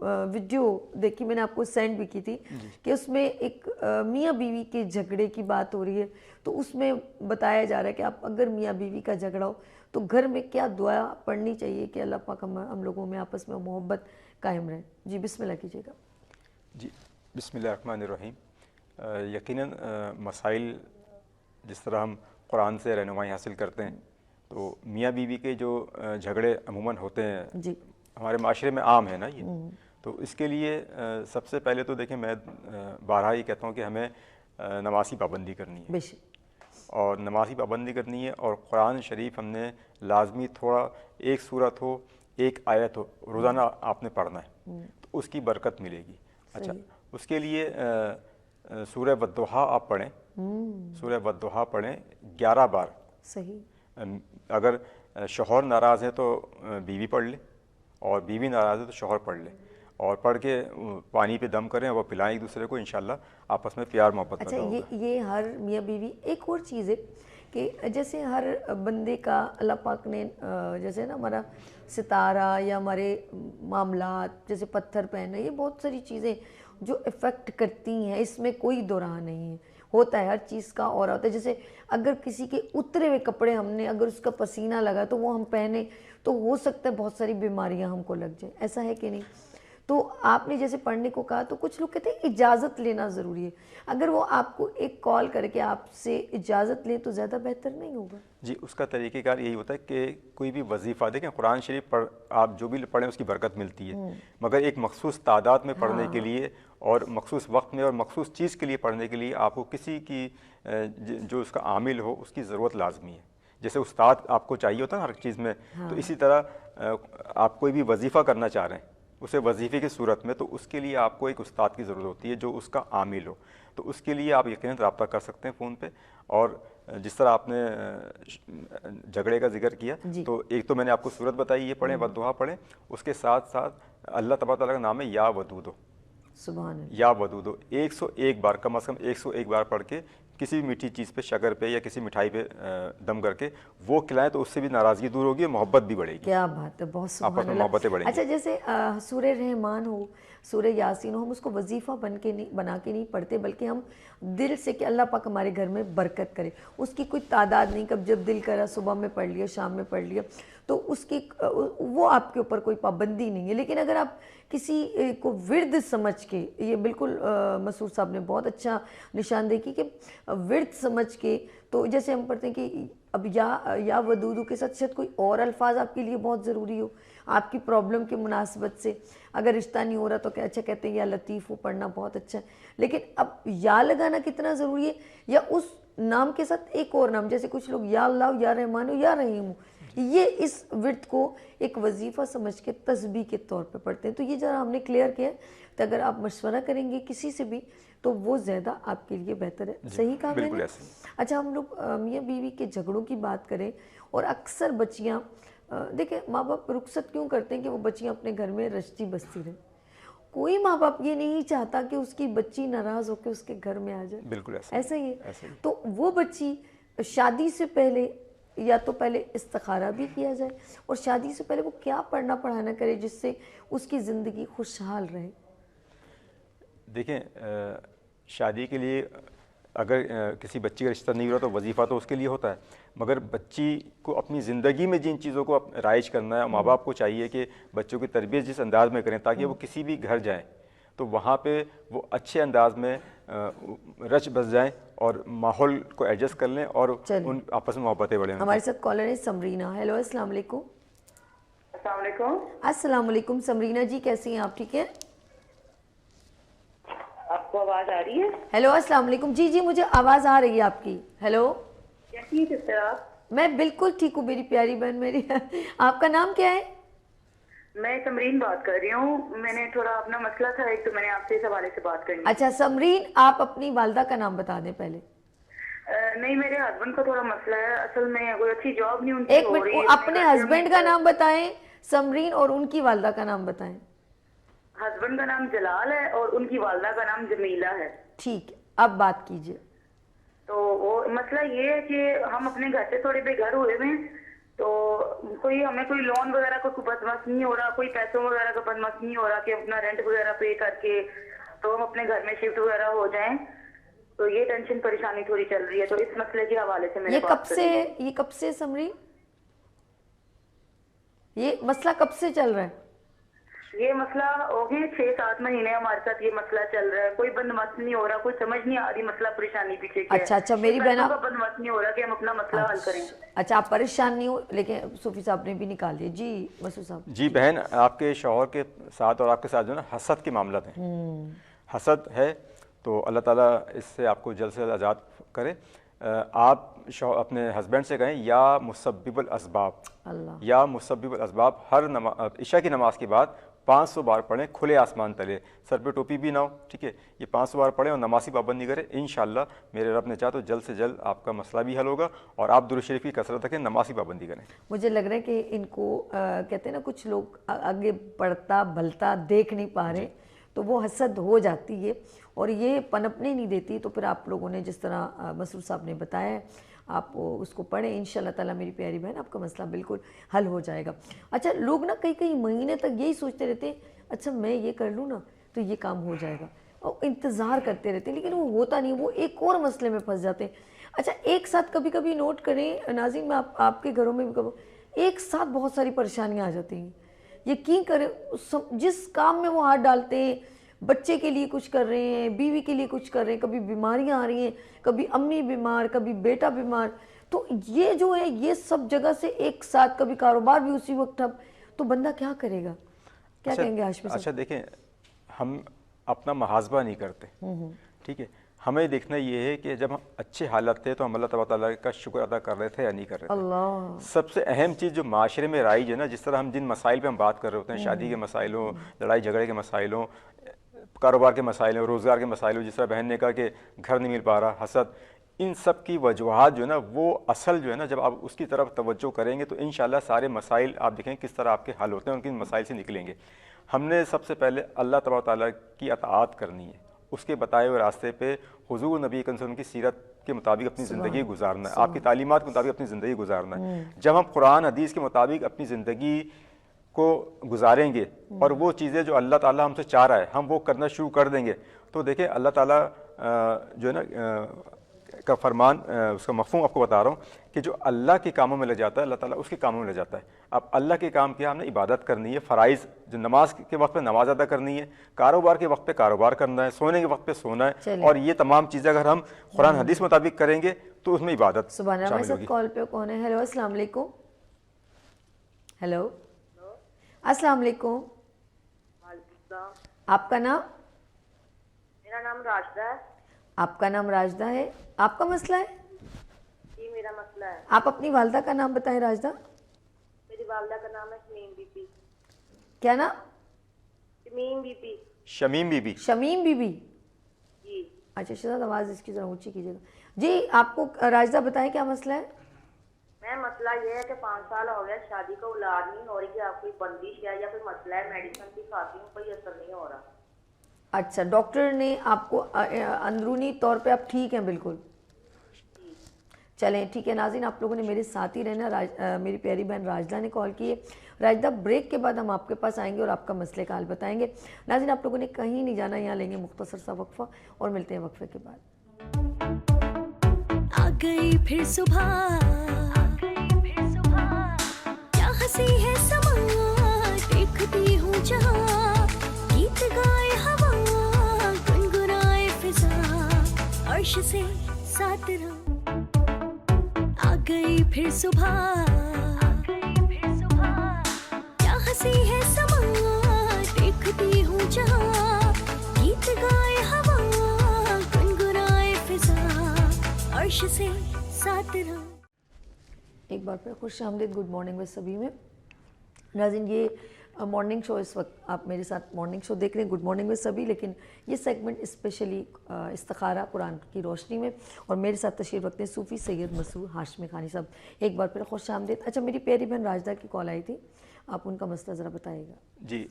Video دیکھی, میں نے آپ کو سینڈ بھی کی تھی کہ اس میں ایک میاں بیوی کے جھگڑے کی بات ہو رہی ہے, تو اس میں بتایا جا رہا ہے کہ آپ اگر میاں بیوی کا جھگڑا ہو تو گھر میں کیا دعا پڑھنی چاہیے کہ اللہ پاک ہم لوگوں میں آپس میں محبت قائم رہے. جی بسم اللہ کیجیے گا. جی بسم اللہ الرحمن الرحیم. یقیناً مسائل جس طرح ہم قرآن سے رہنمائی حاصل کرتے ہیں تو میاں بیوی کے جو جھگڑے عموماً ہوتے ہیں جی ہمارے معاشرے میں عام ہے نا یہ, تو اس کے لیے سب سے پہلے تو دیکھیں میں بارہا ہی کہتا ہوں کہ ہمیں نماز کی پابندی کرنی ہے, بے شک, اور نماز کی پابندی کرنی ہے, اور قرآن شریف ہم نے لازمی تھوڑا ایک سورت ہو ایک آیت ہو روزانہ آپ نے پڑھنا ہے, تو اس کی برکت ملے گی. اچھا, اس کے لیے سورہ والضحیٰ آپ پڑھیں, سورہ والضحیٰ پڑھیں 11 بار. صحیح. اگر شوہر ناراض ہے تو بیوی پڑھ لے, اور بیوی ناراض ہے تو شوہر پڑھ لے, اور پڑھ کے پانی پہ دم کریں, وہ پلائیں ایک دوسرے کو, انشاءاللہ آپس میں پیار محبت پیدا ہوگا. اچھا, یہ ہر میاں بیوی, ایک اور چیز ہے کہ جیسے ہر بندے کا اللہ پاک نے جیسے نا ہمارا ستارہ یا ہمارے معاملات جیسے پتھر پہنا, یہ بہت ساری چیزیں جو افیکٹ کرتی ہیں, اس میں کوئی دو راہ نہیں ہے, ہوتا ہے ہر چیز کا اور ہوتا ہے. جیسے اگر کسی کے اترے ہوئے کپڑے ہم نے اگر اس کا پسینہ لگا تو وہ ہم پہنے تو ہو سکتا ہے بہت ساری بیماریاں ہم کو لگ جائیں, ایسا ہے کہ نہیں؟ تو آپ نے جیسے پڑھنے کو کہا تو کچھ لوگ کہتے ہیں اجازت لینا ضروری ہے, اگر وہ آپ کو ایک کال کر کے آپ سے اجازت لیں تو زیادہ بہتر نہیں ہوگا؟ جی اس کا طریقہ کار یہی ہوتا ہے کہ کوئی بھی وظیفہ دیکھیں قرآن شریف آپ جو بھی پڑھیں اس کی برکت ملتی ہے, مگر ایک مخصوص تعداد میں پڑھنے کے لیے اور مخصوص وقت میں اور مخصوص چیز کے لیے پڑھنے کے لیے آپ کو کسی کی جو اس کا عامل ہو اس کی ضرورت لازمی ہے. جیسے استاد آپ کو چاہیے ہوتا ہے ہر چیز میں, تو اسی طرح آپ کوئی بھی وظیفہ کرنا چاہ رہے ہیں اسے وظیفے کی صورت میں, تو اس کے لیے آپ کو ایک استاد کی ضرورت ہوتی ہے جو اس کا عامل ہو. تو اس کے لیے آپ یقیناً رابطہ کر سکتے ہیں فون پہ. اور جس طرح آپ نے جھگڑے کا ذکر کیا, تو ایک تو میں نے آپ کو صورت بتائی, یہ پڑھیں والضحیٰ پڑھیں, اس کے ساتھ ساتھ اللہ تبارک تعالیٰ کا نام ہے یا ودود, سبحان اللہ, یا ودود 101 بار, کم از کم 101 بار پڑھ کے کسی بھی میٹھی چیز پہ, شکر پہ یا کسی مٹھائی پہ دم کر کے وہ کھلائیں, تو اس سے بھی نارضگی دور ہوگی اور محبت بھی بڑھے گی. کیا بات ہے, بہت سبحان آپس میں اللہ. محبتیں بڑھیں گی. اچھا, جیسے سورہ رحمان ہو, سورہ یاسین ہو, ہم اس کو وظیفہ بنا کے نہیں پڑھتے بلکہ ہم دل سے کہ اللہ پاک ہمارے گھر میں برکت کرے. اس کی کوئی تعداد نہیں, کب جب دل کرا صبح میں پڑھ لیا, شام میں پڑھ لیا, تو اس کی وہ آپ کے اوپر کوئی پابندی نہیں ہے. لیکن اگر آپ کسی کو ورد سمجھ کے, یہ بالکل مسعود صاحب نے بہت اچھا نشاندہی کی کہ ورد سمجھ کے, تو جیسے ہم پڑھتے ہیں کہ اب یا ودودو کے ساتھ شاید کوئی اور الفاظ آپ کے لیے بہت ضروری ہو آپ کی پرابلم کی مناسبت سے, اگر رشتہ نہیں ہو رہا تو اچھا کہتے ہیں یا لطیف, وہ پڑھنا بہت اچھا ہے. لیکن اب یا لگانا کتنا ضروری ہے, یا اس نام کے ساتھ ایک اور نام, جیسے کچھ لوگ یا اللہ یا رحمان یا رحیم ہو, یہ اس ورد کو ایک وظیفہ سمجھ کے تسبیح کے طور پہ پڑھتے ہیں. تو یہ ذرا ہم نے کلیئر کیا ہے, تو اگر آپ مشورہ کریں گے کسی سے بھی تو وہ زیادہ آپ کے لیے بہتر ہے. صحیح کہا میں نے؟ اچھا, ہم لوگ میاں بیوی کے جھگڑوں کی بات کریں, اور اکثر بچیاں دیکھیں ماں باپ رخصت کیوں کرتے ہیں کہ وہ بچیاں اپنے گھر میں رچتی بستی رہیں. کوئی ماں باپ یہ نہیں چاہتا کہ اس کی بچی ناراض ہو کے اس کے گھر میں آ جائے. بالکل ایسا ہی ہے. تو وہ بچی شادی سے پہلے یا تو پہلے استخارہ بھی کیا جائے, اور شادی سے پہلے وہ کیا پڑھنا پڑھانا کرے جس سے اس کی زندگی خوشحال رہے. دیکھیں شادی کے لیے اگر کسی بچی کا رشتہ نہیں ہو رہا تو وظیفہ تو اس کے لیے ہوتا ہے, مگر بچی کو اپنی زندگی میں جن چیزوں کو رائج کرنا ہے, ماں باپ کو چاہیے کہ بچوں کی تربیت جس انداز میں کریں تاکہ وہ کسی بھی گھر جائیں تو وہاں پہ وہ اچھے انداز میں رچ بس جائیں اور ماحول کو ایڈجسٹ کر لیں اور ان آپس میں محبتیں بڑھیں. ہمارے ساتھ کالر ہے سمرینہ. ہیلو, السلام علیکم. السلام علیکم. السلام علیکم سمرینہ جی, کیسی ہیں آپ؟ ٹھیک ہے, آپ کو آواز آ رہی ہے؟ ہیلو, السلام علیکم. جی جی مجھے آواز آ رہی ہے آپ کی. ہیلو, کیسی ہیں سسٹر آپ؟ میں بالکل ٹھیک ہوں میری پیاری بہن میری. آپ کا نام کیا ہے؟ میں سمرین بات کر رہی ہوں. میں نے تھوڑا اپنا مسئلہ تھا ایک, تو میں نے آپ سے اس حوالے سے بات کرنی. اچھا سمرین, آپ اپنی والدہ کا نام بتا دیں پہلے. نہیں, میرے ہسبینڈ کا تھوڑا مسئلہ ہے, اصل میں کوئی اچھی جاب نہیں ان کی ایک ہو رہی ہے. منٹ, اپنے ہسبینڈ کا نام بتائیں سمرین, اور ان کی والدہ کا نام بتائیں. ہسبینڈ کا نام جلال ہے اور ان کی والدہ کا نام جمیلہ ہے. ٹھیک ہے, اب بات کیجئے. تو وہ مسئلہ یہ ہے کہ ہم اپنے گھر سے تھوڑے بے گھر ہوئے ہیں, تو کوئی ہمیں کوئی لون وغیرہ کا کوئی بندوبست نہیں ہو رہا, کوئی پیسوں وغیرہ کا بندوبست نہیں ہو رہا کہ اپنا رینٹ وغیرہ پے کر کے تو ہم اپنے گھر میں شفٹ وغیرہ ہو جائیں. تو یہ ٹینشن پریشانی تھوڑی چل رہی ہے, تو اس مسئلے کے حوالے سے میں یہ کب سے سمری, یہ مسئلہ کب سے چل رہا ہے؟ یہ مسئلہ ہو گئے 6-7 مہینے ہمارے ساتھ یہ مسئلہ چل رہا ہے. کوئی بندوبست نہیں ہو رہا, کوئی سمجھ نہیں آ رہی مسئلہ پریشانی پیچھے کیا ہے. اچھا میری بہن, کا بندوبست نہیں ہو رہا کہ ہم اپنا مسئلہ حل کریں. اچھا آپ پریشان نہیں ہو, لیکن صوفی صاحب نے بھی نکال لیا. جی مسعود صاحب. جی بہن, آپ کے شوہر کے ساتھ اور آپ کے ساتھ جو ہے نا حسد کے معاملات ہیں. حسد ہے تو اللہ تعالیٰ اس سے آپ کو جلد سے جلد آزاد کرے. آپ اپنے ہسبینڈ سے کہیں یا مسبب الاسباب, یا مسبب الاسباب, ہر عشاء کی نماز کے بعد 500 بار پڑھیں کھلے آسمان تلے, سر پہ ٹوپی بھی نہ ہو, ٹھیک ہے, یہ 500 بار پڑھیں اور نماز کی پابندی کریں. انشاءاللہ میرے رب نے چاہا تو جلد سے جلد آپ کا مسئلہ بھی حل ہوگا, اور آپ درود شریف کی کثرت رکھیں, نماز کی پابندی کریں. مجھے لگ رہا ہے کہ ان کو کہتے ہیں نا کچھ لوگ آگے بڑھتا بھلتا دیکھ نہیں پا رہے, تو وہ حسد ہو جاتی ہے اور یہ پنپنے نہیں دیتی. تو پھر آپ لوگوں نے جس طرح مسعود صاحب نے بتایا ہے آپ اس کو پڑھیں, انشاءاللہ تعالیٰ میری پیاری بہن آپ کا مسئلہ بالکل حل ہو جائے گا. اچھا لوگ نا کئی مہینے تک یہی سوچتے رہتے ہیں اچھا میں یہ کر لوں نا تو یہ کام ہو جائے گا, اور انتظار کرتے رہتے ہیں, لیکن وہ ہوتا نہیں, وہ ایک اور مسئلے میں پھنس جاتے ہیں. اچھا ایک ساتھ کبھی نوٹ کریں ناظرین, میں آپ کے گھروں میں بھی کبھی ایک ساتھ بہت ساری پریشانیاں آ جاتی ہیں. یقین کریں جس کام میں وہ ہاتھ ڈالتے ہیں, بچے کے لیے کچھ کر رہے ہیں, بیوی کے لیے کچھ کر رہے ہیں, کبھی بیماریاں آ رہی ہیں, کبھی امی بیمار, کبھی بیٹا بیمار, تو یہ جو ہے یہ سب جگہ سے ایک ساتھ, کبھی کاروبار بھی اسی وقت اب, تو بندہ کیا کرے گا؟ کیا کہیں گے ہاشمی صاحب؟ اچھا دیکھیں, ہم اپنا محاسبہ نہیں کرتے, ٹھیک ہے, ہمیں دیکھنا یہ ہے کہ جب ہم اچھے حالت تھے تو ہم اللہ تعالیٰ کا شکر ادا کر رہے تھے یا نہیں کر رہے تھے. اللہ سب سے اہم چیز جو معاشرے میں رائج ہے نا, جس طرح ہم جن مسائل پہ ہم بات کر رہے ہوتے ہیں, شادی کے مسائل ہوں, لڑائی جھگڑے کے مسائل ہوں, کاروبار کے مسائل ہوں, روزگار کے مسائل ہوں, جس طرح بہن نے کہا کہ گھر نہیں مل پا رہا, حسد, ان سب کی وجوہات جو ہے نا وہ اصل جو ہے نا جب آپ اس کی طرف توجہ کریں گے تو انشاءاللہ سارے مسائل آپ دیکھیں کس طرح آپ کے حل ہوتے ہیں, ان کے مسائل سے نکلیں گے. ہم نے سب سے پہلے اللہ تبارک و تعالیٰ کی اطاعت کرنی ہے, اس کے بتائے ہوئے راستے پہ حضور نبی کریم صلی اللہ علیہ وسلم کی سیرت کے مطابق اپنی زندگی گزارنا ہے, آپ کی تعلیمات کے مطابق اپنی زندگی گزارنا ہے. جب ہم قرآن حدیث کے مطابق اپنی زندگی کو گزاریں گے اور وہ چیزیں جو اللہ تعالیٰ ہم سے چاہ رہا ہے ہم وہ کرنا شروع کر دیں گے, تو دیکھیں اللہ تعالیٰ جو ہے نا کا فرمان, اس کا مفہوم آپ کو بتا رہا ہوں کہ جو اللہ کے کاموں میں لگ جاتا ہے اللہ تعالیٰ اس کے کاموں میں لگ جاتا ہے. اب اللہ کے کام کیا, ہم نے عبادت کرنی ہے, فرائض جو نماز کے وقت پہ نماز ادا کرنی ہے, کاروبار کے وقت پہ کاروبار کرنا ہے, سونے کے وقت پہ سونا ہے, اور یہ تمام چیزیں اگر ہم قرآن حدیث مطابق کریں گے تو اس میں عبادت سبحان اللہ. شامل ہوگی. کال پہ کون ہے؟ ہیلو السلام علیکم. ہیلو السلام علیکم. آپ کا نام؟ میرا نام راشدہ ہے. آپ کا نام راشدہ ہے, آپ کا مسئلہ ہے؟ جی میرا مسئلہ ہے. آپ اپنی والدہ کا نام بتائیں. راشدہ میری والدہ کا نام ہے شمیم بی بی. کیا نام؟ Shamim Bibi. Shamim Bibi. Shamim Bibi. جی اچھا شہزاد آواز اس کی ذرا اونچی کیجیے گا. جی آپ کو راشدہ بتائیں کیا مسئلہ ہے؟ میں مسئلہ یہ ہے کہ 5 سال ہو گیا شادی کو, اولاد نہیں ہو رہی, کہ آپ کوئی بندش ہے یا کوئی مسئلہ ہے, میڈیسن بھی کھاتی ہوں کوئی اثر نہیں ہو رہا. اچھا ڈاکٹر نے آپ کو اندرونی طور پہ آپ ٹھیک ہیں بالکل؟ چلیں ٹھیک ہے. ناظرین آپ لوگوں نے میرے ساتھ ہی رہنا. میری پیاری بہن راجدہ نے کال کی ہے. راجدہ بریک کے بعد ہم آپ کے پاس آئیں گے اور آپ کا مسئلے کا حل بتائیں گے. ناظرین آپ لوگوں نے کہیں نہیں جانا, یہاں لیں گے مختصر سا وقفہ اور ملتے ہیں وقفے کے بعد. آ گئی پھر صبح, کیا ہنسی ہے سما, دیکھتی ہوں جہاں, گیت گائے ہوا, گنگنائے فضا, عرش سے ساتھ رہا. آ گئی پھر صبح, کیا ہنسی ہے سما, دیکھتی ہوں جہاں, گیت گائے ہوا, گنگنائے فضا, عرش سے ساتھ رہا. ایک بار پھر خوش آمدید, گڈ مارننگ میں سبھی میں. ناظرین یہ مارننگ شو, اس وقت آپ میرے ساتھ مارننگ شو دیکھ رہے ہیں, گڈ مارننگ میں سبھی, لیکن یہ سیگمنٹ اسپیشلی استخارہ قرآن کی روشنی میں, اور میرے ساتھ تشریف رکھتے ہیں صوفی سید مسعود ہاشمی خانی صاحب. ایک بار پھر خوش آمدید. اچھا میری پیاری بہن راجدہ کی کال آئی تھی, آپ ان کا مسئلہ ذرا بتائیے گا. جی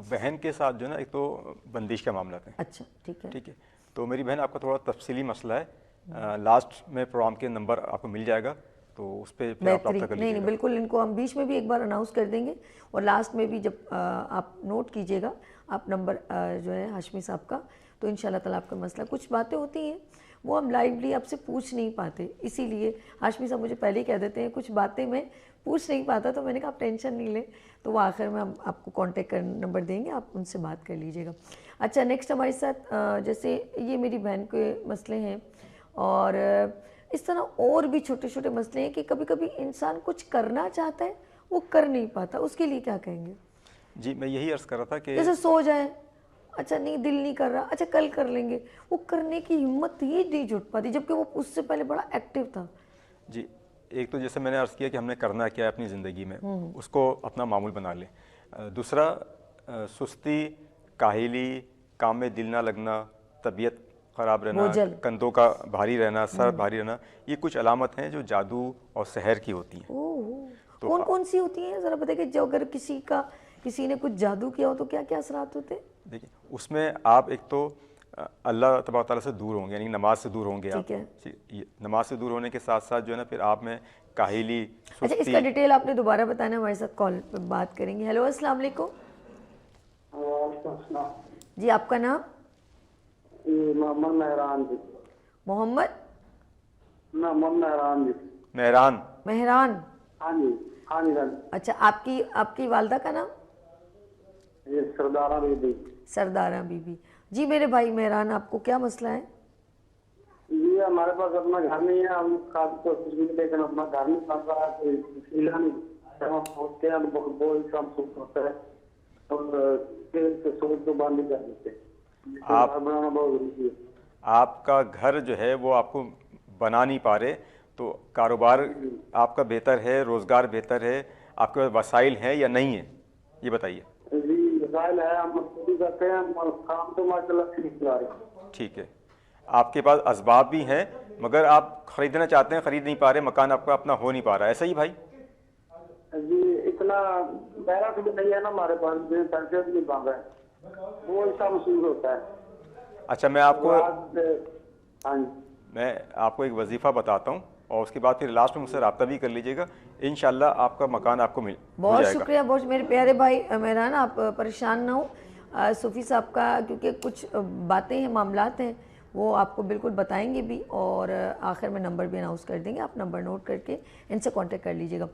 بہن کے ساتھ جو ہے نا ایک تو بندش کا معاملہ ہے. اچھا ٹھیک ہے. ٹھیک ہے, تو میری بہن آپ کا تھوڑا تفصیلی مسئلہ ہے, لاسٹ میں پروگرام کے نمبر آپ کو مل جائے گا, تو اس پہ پھر آپ رابطہ کر نہیں لیجیے نہیں گا. بالکل، ان کو ہم بیچ میں بھی ایک بار اناؤنس کر دیں گے، اور لاسٹ میں بھی جب آپ نوٹ کیجیے گا آپ نمبر جو ہے ہاشمی صاحب کا، تو ان شاء اللہ تعالیٰ آپ کا مسئلہ، کچھ باتیں ہوتی ہیں وہ ہم لائیولی آپ سے پوچھ نہیں پاتے، اسی لیے ہاشمی صاحب مجھے پہلے ہی کہہ دیتے ہیں کچھ باتیں میں پوچھ نہیں پاتا، تو میں نے کہا آپ ٹینشن نہیں لیں، تو وہ آخر میں ہم آپ کو کانٹیکٹ نمبر دیں گے، آپ ان سے بات کر لیجیے گا. اچھا نیکسٹ ہمارے ساتھ جیسے یہ میری بہن کے مسئلے ہیں، اور اس طرح اور بھی چھوٹے چھوٹے مسئلے ہیں کہ کبھی کبھی انسان کچھ کرنا چاہتا ہے وہ کر نہیں پاتا، اس کے لیے کیا کہیں گے؟ جی میں یہی عرض کر رہا تھا کہ جیسے سو جائے، اچھا نہیں دل نہیں کر رہا، اچھا کل کر لیں گے، وہ کرنے کی ہمت ہی نہیں جٹ پاتی، جبکہ وہ اس سے پہلے بڑا ایکٹیو تھا. جی ایک تو جیسے میں نے عرض کیا کہ ہم نے کرنا کیا ہے اپنی زندگی میں، اس کو اپنا معمول بنا لیں. دوسرا سستی، کاہلی، کام میں دل نہ لگنا، طبیعت خراب رہنا، بوجھل. کندھوں کا بھاری رہنا، سر بھاری رہنا، یہ کچھ علامت ہیں جو جادو اور سحر کی ہوتی ہیں. کون کون سی ہوتی ہیں ذرا بتائیں، کہ جو اگر کسی نے کچھ جادو کیا ہو تو کیا کیا اثرات ہوتے ہیں؟ دیکھیں اس میں آپ ایک تو اللہ تبارک تعالیٰ سے دور ہوں گے، یعنی نماز سے دور ہوں گے آپ. ٹھیک ہے. نماز سے دور ہونے کے ساتھ ساتھ جو ہے نا پھر آپ میں کاہلی، اچھا اس کا ڈیٹیل آپ نے دوبارہ بتانا، ہمارے ساتھ کال پہ بات کریں گے. ہیلو السلام علیکم. جی آپ کا نام؟ محمد مہران جی. محمد مہران جی. مہران. ہاں جی ہاں جی. اچھا آپ کی والدہ کا نام؟ یہ سردارہ بی بی. سردارہ بی بی. جی میرے بھائی مہران، آپ کو کیا مسئلہ ہے؟ جی ہمارے پاس اپنا گھر نہیں ہے، ہم کافی کوشش بھی لیکن اپنا گھر نہیں بن رہا ہے، کوئی وسیلہ نہیں. جب ہم سوچتے ہیں بہت بہت کم سوچ ہوتا ہے اور پھر سوچ کو بند کر دیتے ہیں. آپ بنانا بہت ضروری ہے. آپ کا گھر جو ہے وہ آپ کو بنا نہیں پا رہے، تو کاروبار آپ کا بہتر ہے، روزگار بہتر ہے، آپ کے پاس وسائل ہیں یا نہیں ہیں یہ بتائیے. جی وسائل ہے، ہم خود کرتے ہیں، کام تو ماشاء اللہ ٹھیک چلا رہے ہیں. ٹھیک ہے، آپ کے پاس اسباب بھی ہیں مگر آپ خریدنا چاہتے ہیں، خرید نہیں پا رہے، مکان آپ کا اپنا ہو نہیں پا رہا ہے، ایسا ہی بھائی؟ جی اتنا پیرا بھی نہیں ہے نا ہمارے پاس، پیسے بھی نہیں بن رہے، وہ ایسا محسوس ہوتا ہے. اچھا میں آپ کو ہاں جی میں آپ کو ایک وظیفہ بتاتا ہوں اور اس کے بعد پھر لاسٹ میں مجھ سے رابطہ بھی کر لیجیے گا، انشاءاللہ آپ کا مکان آپ کو مل بہت جائے گا. شکریہ، بہت میرے پیارے بھائی مہران، آپ پریشان نہ ہوں، صوفی صاحب کا کیونکہ کچھ باتیں ہیں، معاملات ہیں، وہ آپ کو بالکل بتائیں گے بھی، اور آخر میں نمبر بھی اناؤنس کر دیں گے، آپ نمبر نوٹ کر کے ان سے کانٹیکٹ کر لیجیے گا.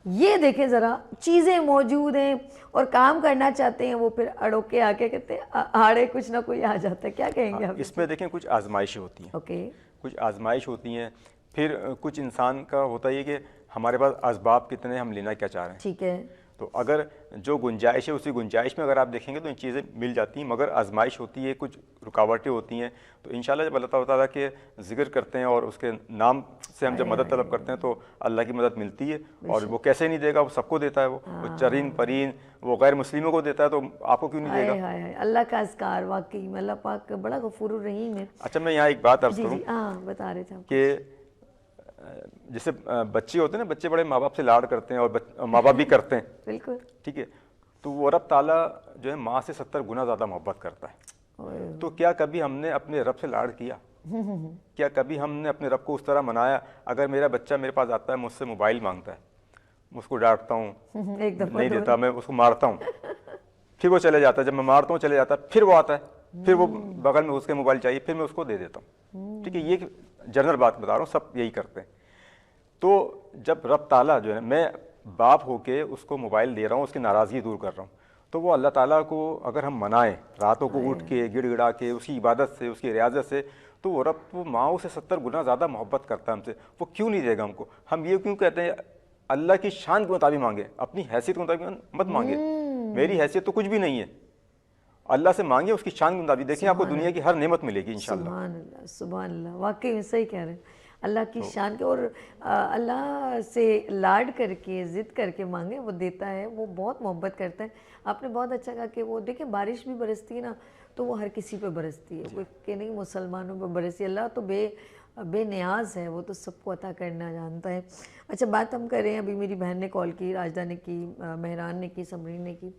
یہ دیکھیں ذرا، چیزیں موجود ہیں اور کام کرنا چاہتے ہیں، وہ پھر اڑوکے آ کے کہتے ہیں آڑے کچھ نہ کوئی آ جاتا ہے. کیا کہیں گے آپ اس میں دیکھیں کچھ آزمائشیں ہوتی ہیں. اوکے. کچھ آزمائش ہوتی ہیں، پھر کچھ انسان کا ہوتا ہے کہ ہمارے پاس اسباب کتنے، ہم لینا کیا چاہ رہے ہیں. ٹھیک ہے. تو اگر جو گنجائش ہے اسی گنجائش میں اگر آپ دیکھیں گے تو ان چیزیں مل جاتی ہیں، مگر آزمائش ہوتی ہے، کچھ رکاوٹیں ہوتی ہیں. تو انشاءاللہ جب اللہ تعالیٰ کے ذکر کرتے ہیں اور اس کے نام سے ہم جب مدد طلب کرتے ہیں تو اللہ کی مدد ملتی ہے. اور وہ کیسے نہیں دے گا، وہ سب کو دیتا ہے، وہ چرین پرین وہ غیر مسلموں کو دیتا ہے، تو آپ کو کیوں نہیں دے گا. اللہ کا اذکار واقعی میں، اللہ پاک بڑا غفور الرحیم ہے. اچھا میں یہاں ایک بات عرض جی کروں جی ہاں بتا رہے تھے آپ کہ جیسے بچے ہوتے ہیں نا، بچے بڑے ماں باپ سے لاڈ کرتے ہیں اور ماں باپ بھی کرتے ہیں. بالکل. ٹھیک ہے، تو وہ رب تعالیٰ جو ہے ماں سے 70 گنا زیادہ محبت کرتا ہے. تو کیا کبھی ہم نے اپنے رب سے لاڈ کیا؟ کیا کبھی ہم نے اپنے رب کو اس طرح منایا؟ اگر میرا بچہ میرے پاس آتا ہے، مجھ سے موبائل مانگتا ہے، میں اس کو ڈانٹتا ہوں، نہیں دیتا، میں اس کو مارتا ہوں، پھر وہ چلے جاتا ہے، جب میں مارتا ہوں چلے جاتا ہے، پھر وہ آتا ہے، پھر وہ بغل میں اس کے موبائل چاہیے، پھر میں اس کو دے دیتا ہوں. ٹھیک ہے، یہ جنرل بات بتا رہا ہوں، سب یہی کرتے ہیں. تو جب رب تعالیٰ جو ہے، میں باپ ہو کے اس کو موبائل دے رہا ہوں، اس کی ناراضگی دور کر رہا ہوں، تو وہ اللہ تعالیٰ کو اگر ہم منائیں راتوں کو اٹھ کے گڑ گڑا کے اس کی عبادت سے، اس کی ریاضت سے، تو وہ رب وہ ماؤں سے 70 گنا زیادہ محبت کرتا ہے ہم سے. وہ کیوں نہیں دے گا ہم کو؟ ہم یہ کیوں کہتے ہیں اللہ کی شان کے مطابق مانگے، اپنی حیثیت کے مطابق مت مانگے. میری حیثیت تو کچھ بھی نہیں ہے، اللہ سے مانگے اس کی شان کے مطابق. دیکھیں آپ کو دنیا کی ہر نعمت ملے گی انشاءاللہ. سبحان اللہ سبحان اللہ، واقعی میں صحیح کہہ رہے ہیں. اللہ کی شان کے، اور اللہ سے لاڈ کر کے ضد کر کے مانگے، وہ دیتا ہے، وہ بہت محبت کرتا ہے. آپ نے بہت اچھا کہا کہ وہ دیکھیں بارش بھی برستی ہے نا تو وہ ہر کسی پہ برستی ہے، کوئی کہ نہیں مسلمانوں پہ برستی. اللہ تو بے نیاز ہے، وہ تو سب کو عطا کرنا جانتا ہے. اچھا بات ہم کر رہے ہیں، ابھی میری بہن نے کال کی، راجدہ نے کی، مہران نے کی، سمرین نے کی،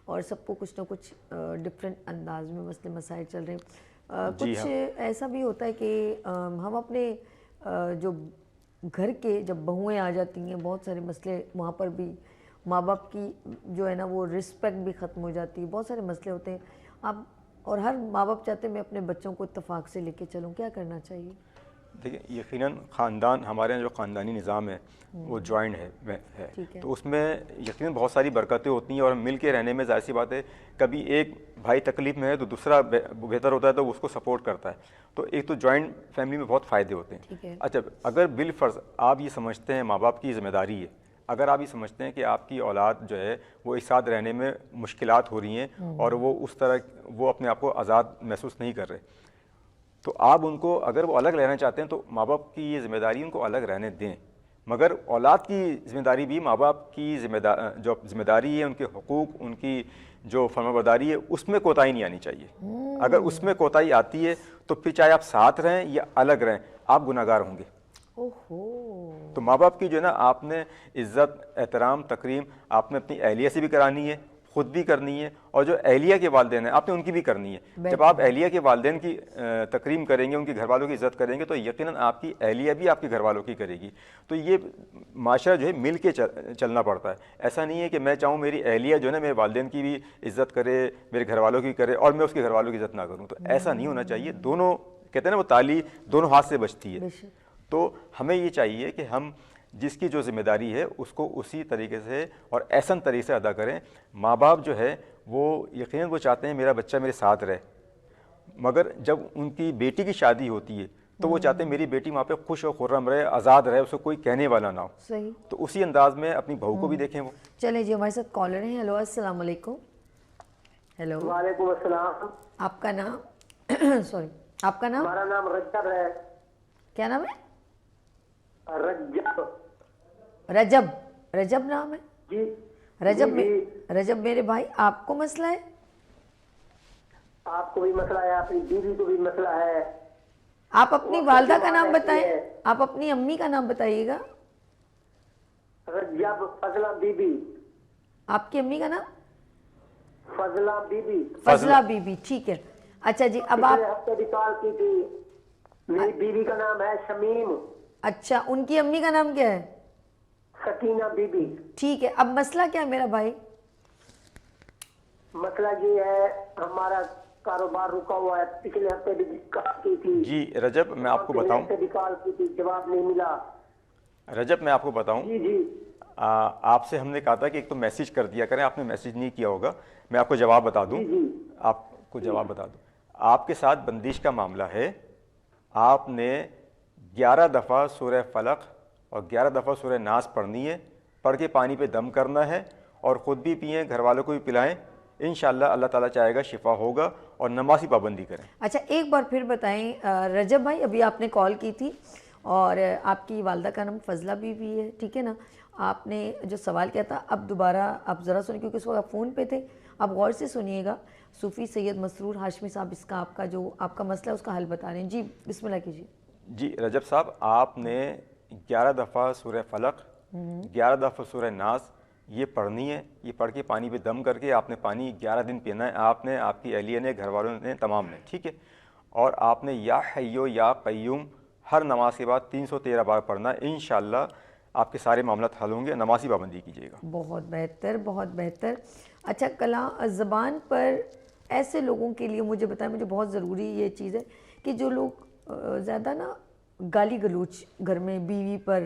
اور سب کو کچھ نہ کچھ ڈفرینٹ انداز میں مسئلے مسائل چل رہے ہیں. کچھ ایسا بھی ہوتا ہے کہ ہم اپنے جو گھر کے جب بہویں آ جاتی ہیں بہت سارے مسئلے وہاں پر بھی ماں باپ کی جو ہے نا وہ رسپیکٹ بھی ختم ہو جاتی ہے, بہت سارے مسئلے ہوتے ہیں. آپ اور ہر ماں باپ چاہتے ہیں میں اپنے بچوں کو اتفاق سے لے کے چلوں, کیا کرنا چاہیے؟ دیکھیں یقیناً خاندان, ہمارے یہاں جو خاندانی نظام ہے وہ جوائنٹ ہے, ٹھیک ہے. تو اس میں یقیناً بہت ساری برکتیں ہوتی ہیں, اور مل کے رہنے میں ظاہر سی بات ہے کبھی ایک بھائی تکلیف میں ہے تو دوسرا بہتر ہوتا ہے تو اس کو سپورٹ کرتا ہے, تو ایک تو جوائنٹ فیملی میں بہت فائدے ہوتے ہیں. ٹھیک ہے. اچھا, اگر بالفرض آپ یہ سمجھتے ہیں ماں باپ کی ذمہ داری ہے, اگر آپ یہ سمجھتے ہیں کہ آپ کی اولاد جو ہے وہ ایک ساتھ رہنے میں مشکلات ہو رہی ہیں اور وہ اس طرح وہ اپنے آپ کو آزاد محسوس نہیں کر رہے, تو آپ ان کو اگر وہ الگ رہنا چاہتے ہیں تو ماں باپ کی یہ ذمہ داری ان کو الگ رہنے دیں, مگر اولاد کی ذمہ داری بھی ماں باپ کی جو ذمہ داری ہے, ان کے حقوق, ان کی جو فرمانبرداری ہے اس میں کوتاہی نہیں آنی چاہیے. اگر اس میں کوتاہی آتی ہے تو پھر چاہے آپ ساتھ رہیں یا الگ رہیں آپ گناہ گار ہوں گے. اوہو. تو ماں باپ کی جو ہے نا آپ نے عزت, احترام, تکریم آپ نے اپنی اہلیہ سے بھی کرانی ہے, خود بھی کرنی ہے, اور جو اہلیہ کے والدین ہیں آپ نے ان کی بھی کرنی ہے. جب آپ اہلیہ کے والدین کی تکریم کریں گے, ان کے گھر والوں کی عزت کریں گے, تو یقیناً آپ کی اہلیہ بھی آپ کے گھر والوں کی کرے گی. تو یہ معاشرہ جو ہے مل کے چلنا پڑتا ہے. ایسا نہیں ہے کہ میں چاہوں میری اہلیہ جو ہے نا میرے والدین کی بھی عزت کرے, میرے گھر والوں کی کرے, اور میں اس کے گھر والوں کی عزت نہ کروں. تو ایسا نہیں ہونا چاہیے. دونوں کہتے ہیں نا وہ تالی دونوں ہاتھ سے بجتی ہے. تو ہمیں یہ چاہیے کہ ہم جس کی جو ذمہ داری ہے اس کو اسی طریقے سے اور احسن طریقے سے ادا کریں. ماں باپ جو ہے وہ یقیناً وہ چاہتے ہیں میرا بچہ میرے ساتھ رہے, مگر جب ان کی بیٹی کی شادی ہوتی ہے تو وہ چاہتے ہیں میری بیٹی وہاں پہ خوش و خرم رہے, آزاد رہے, اس کو کوئی کہنے والا نہ ہو. صحیح. تو اسی انداز میں اپنی بہو کو بھی دیکھیں. وہ چلیں جی, ہمارے ساتھ کالر ہیں. ہیلو, السلام علیکم. ہیلو, وعلیکم السلام. آپ کا نام؟ سوری, آپ کا نام؟ ہمارا نام رجب ہے. کیا نام ہے؟ رجب. رجب. رجب نام ہے جی. رجب میں. رجب میرے بھائی آپ کو مسئلہ ہے؟ آپ کو بھی مسئلہ ہے, اپنی بیوی کو بھی مسئلہ ہے. آپ اپنی والدہ کا نام بتائیں, آپ اپنی امی کا نام بتائیے گا. رجب فضلہ بی بی. آپ کی امی کا نام؟ فضلہ بی بی. فضلہ بی بی. ٹھیک ہے. اچھا جی, اب آپ پچھلے ہفتے بھی کال کی تھی. میری بیوی کا نام ہے شمیم. اچھا, ان کی امی کا نام کیا ہے؟ سکینہ بی بی. ٹھیک ہے. اب مسئلہ کیا ہے میرا بھائی؟ مسئلہ یہ ہے ہمارا کاروبار رکا ہوا ہے. پچھلے ہفتے بھی کال کی تھی. جی رجب میں آپ کو بتاؤں, پچھلے ہفتے بھی کال کی تھی, جواب نہیں ملا. رجب میں آپ کو بتاؤں, جی جی. آپ سے ہم نے کہا تھا کہ ایک تو میسیج کر دیا کریں, آپ نے میسیج نہیں کیا ہوگا. میں آپ کو جواب بتا دوں, آپ کو جواب بتا دوں. آپ کے ساتھ بندش کا معاملہ ہے. آپ نے 11 دفعہ سورہ فلق اور 11 دفعہ سورہ ناس پڑھنی ہے, پڑھ کے پانی پہ دم کرنا ہے, اور خود بھی پئیں, گھر والوں کو بھی پلائیں. انشاءاللہ اللہ تعالیٰ چاہے گا شفا ہوگا, اور نماز کی پابندی کریں. اچھا, ایک بار پھر بتائیں رجب بھائی, ابھی آپ نے کال کی تھی اور آپ کی والدہ کا نام فضلہ بی بی ہے, ٹھیک ہے نا. آپ نے جو سوال کیا تھا اب دوبارہ آپ ذرا سنیں, کیونکہ اس وقت آپ فون پہ تھے. آپ غور سے سنیے گا. صوفی سید مسرور ہاشمی صاحب اس کا آپ کا جو آپ کا مسئلہ ہے اس کا حل بتا رہے ہیں. جی بسم اللہ کیجیے. جی رجب صاحب, آپ نے 11 دفعہ سورہ فلق, 11 دفعہ سورہ ناس یہ پڑھنی ہے. یہ پڑھ کے پانی پہ دم کر کے آپ نے پانی 11 دن پینا ہے, آپ نے, آپ کی اہلیہ نے, گھر والوں نے, تمام نے, ٹھیک ہے. اور آپ نے یا حیو یا قیوم ہر نماز کے بعد 313 بار پڑھنا ہے. انشاءاللہ آپ کے سارے معاملات حل ہوں گے. نماز کی پابندی کیجیے گا. بہت بہتر, بہت بہتر. اچھا, کلام زبان پر ایسے لوگوں کے لیے مجھے بتائیں, مجھے بہت ضروری یہ چیز ہے کہ جو لوگ زیادہ نا گالی گلوچ گھر میں بیوی پر,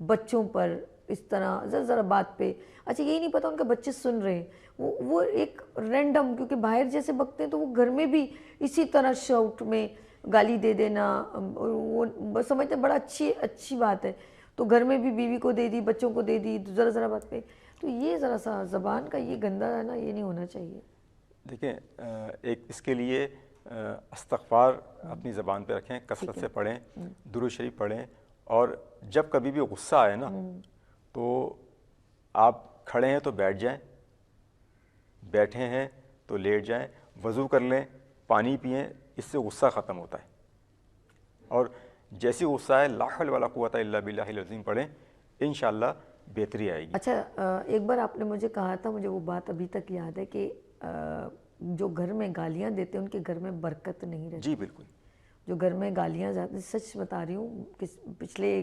بچوں پر, اس طرح ذرا ذرا بات پہ, اچھا یہی نہیں پتہ ان کے بچے سن رہے ہیں, وہ ایک رینڈم, کیونکہ باہر جیسے بکتے ہیں تو وہ گھر میں بھی اسی طرح شاؤٹ میں گالی دے دینا, وہ سمجھتے ہیں بڑا اچھی بات ہے, تو گھر میں بھی بیوی کو دے دی, بچوں کو دے دی, ذرا ذرا بات پہ. تو یہ ذرا سا زبان کا یہ گندا ہے نا, یہ نہیں ہونا چاہیے. دیکھیں, ایک اس کے لیے استغفار اپنی زبان پہ رکھیں, کثرت سے پڑھیں, درود شریف پڑھیں, اور جب کبھی بھی غصہ آئے نا تو آپ کھڑے ہیں تو بیٹھ جائیں, بیٹھے ہیں تو لیٹ جائیں, وضو کر لیں, پانی پئیں, اس سے غصہ ختم ہوتا ہے. اور جیسی غصہ ہے لا حول ولا قوت الا باللہ العظیم پڑھیں, انشاءاللہ بہتری آئے گی. اچھا, ایک بار آپ نے مجھے کہا تھا, مجھے وہ بات ابھی تک یاد ہے کہ جو گھر میں گالیاں دیتے ہیں ان کے گھر میں برکت نہیں رہتی. جی بالکل. جو گھر میں گالیاں زیادہ, سچ بتا رہی ہوں کہ پچھلے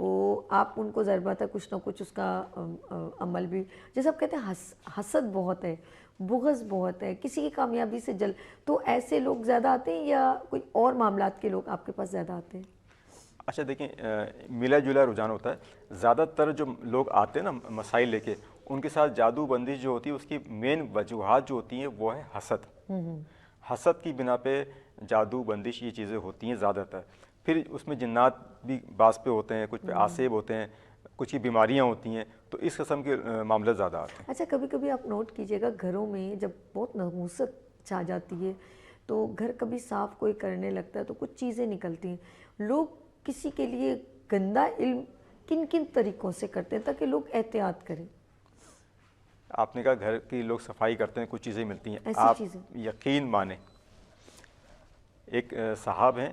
وہ آپ ان کو ضرورت ہے کچھ نہ کچھ اس کا عمل بھی، جیسے آپ کہتے ہیں حسد بہت ہے، بغض بہت ہے، کسی کی کامیابی سے تو ایسے لوگ زیادہ آتے ہیں یا کوئی اور معاملات کے لوگ آپ کے پاس زیادہ آتے ہیں؟ اچھا دیکھیں، ملا جلا رجحان ہوتا ہے. زیادہ تر جو لوگ آتے ہیں نا مسائل لے کے، ان کے ساتھ جادو بندش جو ہوتی ہے اس کی مین وجوہات جو ہوتی ہیں وہ ہے حسد. حسد کی بنا پہ جادو بندش یہ چیزیں ہوتی ہیں زیادہ تر. پھر اس میں جنات بھی بعض پہ ہوتے ہیں، کچھ پہ آصیب ہوتے ہیں، کچھ کی بیماریاں ہوتی ہیں، تو اس قسم کے معاملات زیادہ آتے ہیں. اچھا کبھی کبھی آپ نوٹ کیجئے گا گھروں میں جب بہت نحوست چھا جاتی ہے تو گھر کبھی صاف کوئی کرنے لگتا ہے تو کچھ چیزیں نکلتی ہیں. لوگ کسی کے لیے گندا علم کن کن طریقوں سے کرتے ہیں تاکہ لوگ احتیاط کریں؟ آپ نے کہا گھر کی لوگ صفائی کرتے ہیں، کچھ چیزیں ملتی ہیں. ایسی آپ چیزیں؟ یقین مانیں، ایک صاحب ہیں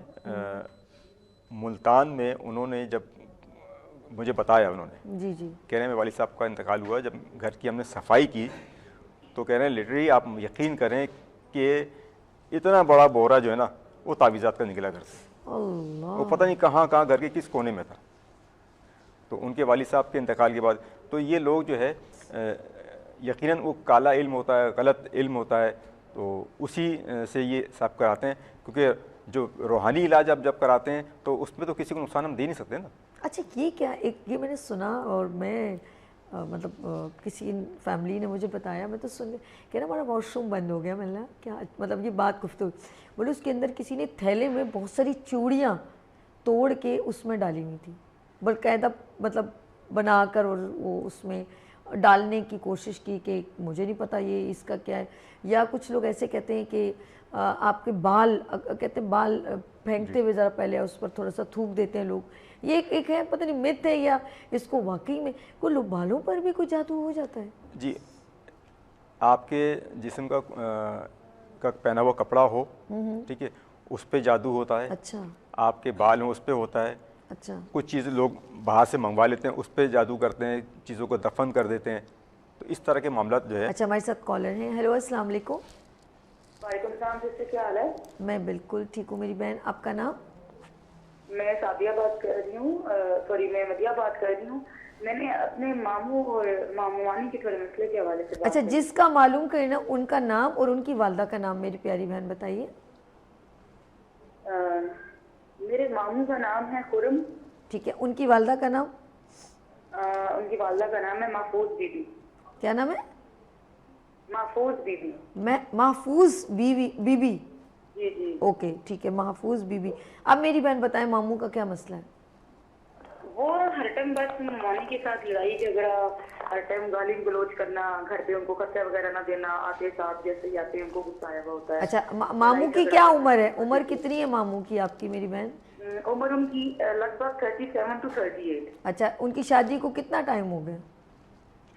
ملتان میں، انہوں نے جب مجھے بتایا، انہوں نے جی جی کہہ رہے ہیں میرے والد صاحب کا انتقال ہوا، جب گھر کی ہم نے صفائی کی تو کہہ رہے ہیں لٹرلی آپ یقین کریں کہ اتنا بڑا بورا جو ہے نا وہ تعویذات کا نکلا گھر سے. اللہ، وہ پتہ نہیں کہاں کہاں گھر کے کس کونے میں تھا. تو ان کے والد صاحب کے انتقال کے بعد تو یہ لوگ جو ہے یقیناً وہ کالا علم ہوتا ہے، غلط علم ہوتا ہے، تو اسی سے یہ سب کراتے ہیں. کیونکہ جو روحانی علاج آپ جب کراتے ہیں تو اس میں تو کسی کو نقصان ہم دے نہیں سکتے نا. اچھا یہ کیا یہ میں نے سنا اور میں مطلب کسی فیملی نے مجھے بتایا، میں تو سن کہ نا ہمارا واش روم بند ہو گیا. میں نے کیا مطلب یہ بات گفتگو بولے اس کے اندر کسی نے تھیلے میں بہت ساری چوڑیاں توڑ کے اس میں ڈالی ہوئی تھی، باقاعدہ مطلب بنا کر، اور وہ اس میں ڈالنے کی کوشش کی کہ مجھے نہیں پتہ یہ اس کا کیا ہے. یا کچھ لوگ ایسے کہتے ہیں کہ آپ کے بال کہتے ہیں بال پھینکتے ہوئے ذرا پہلے اس پر تھوڑا سا تھوک دیتے ہیں لوگ. یہ ایک ہے پتہ نہیں مت ہے یا اس کو واقعی میں کوئی لوگ بالوں پر بھی کوئی جادو ہو جاتا ہے؟ جی، آپ کے جسم کا پہنا ہوا کپڑا ہو، ٹھیک ہے، اس پہ جادو ہوتا ہے. اچھا آپ کے بال ہوں اس پہ ہوتا ہے. اچھا کچھ چیزیں لوگ باہر سے منگوا لیتے ہیں، اس پہ جادو کرتے ہیں، چیزوں کو دفن کر دیتے ہیں. تو اس طرح کے معاملات جو ہے. اچھا ہمارے ساتھ کالر ہیں. ہیلو السلام علیکم. وعلیکم السلام، جس سے کیا حال ہے؟ میں بالکل ٹھیک ہوں. میری بہن آپ کا نام؟ میں سعدیہ بات کر رہی ہوں، سوری میں مدیہ بات کر رہی ہوں. میں نے اپنے ماموں اور ماموانی کے تھوڑے مسئلے کے حوالے سے اچھا جس کا معلوم کرنا ان کا نام اور ان کی والدہ کا نام میری پیاری بہن بتائیے. میرے ماموں کا نام ہے خرم. ٹھیک ہے، ان کی والدہ کا نام؟ ان کی والدہ کا نام ہے محفوظ بی بی. کیا نام ہے؟ محفوظ بی بی. محفوظ بی بی. جی جی اوکے ٹھیک ہے، محفوظ بی بی. اب میری بہن بتائیں ماموں کا کیا مسئلہ ہے؟ وہ ہر ٹائم بس مانی کے ساتھ لڑائی جھگڑا، ہر ٹائم گالی گلوچ کرنا، گھر پہ ان کو خرچہ وغیرہ نہ دینا، آتے ساتھ جیسے ہی آتے ہیں ان کو غصہ آیا ہوا ہوتا ہے. اچھا ماموں کی کیا عمر ہے؟ عمر کتنی ہے ماموں کی آپ کی میری بہن؟ عمر ان کی لگ بھگ 37 to 38. اچھا ان کی شادی کو کتنا ٹائم ہو گیا؟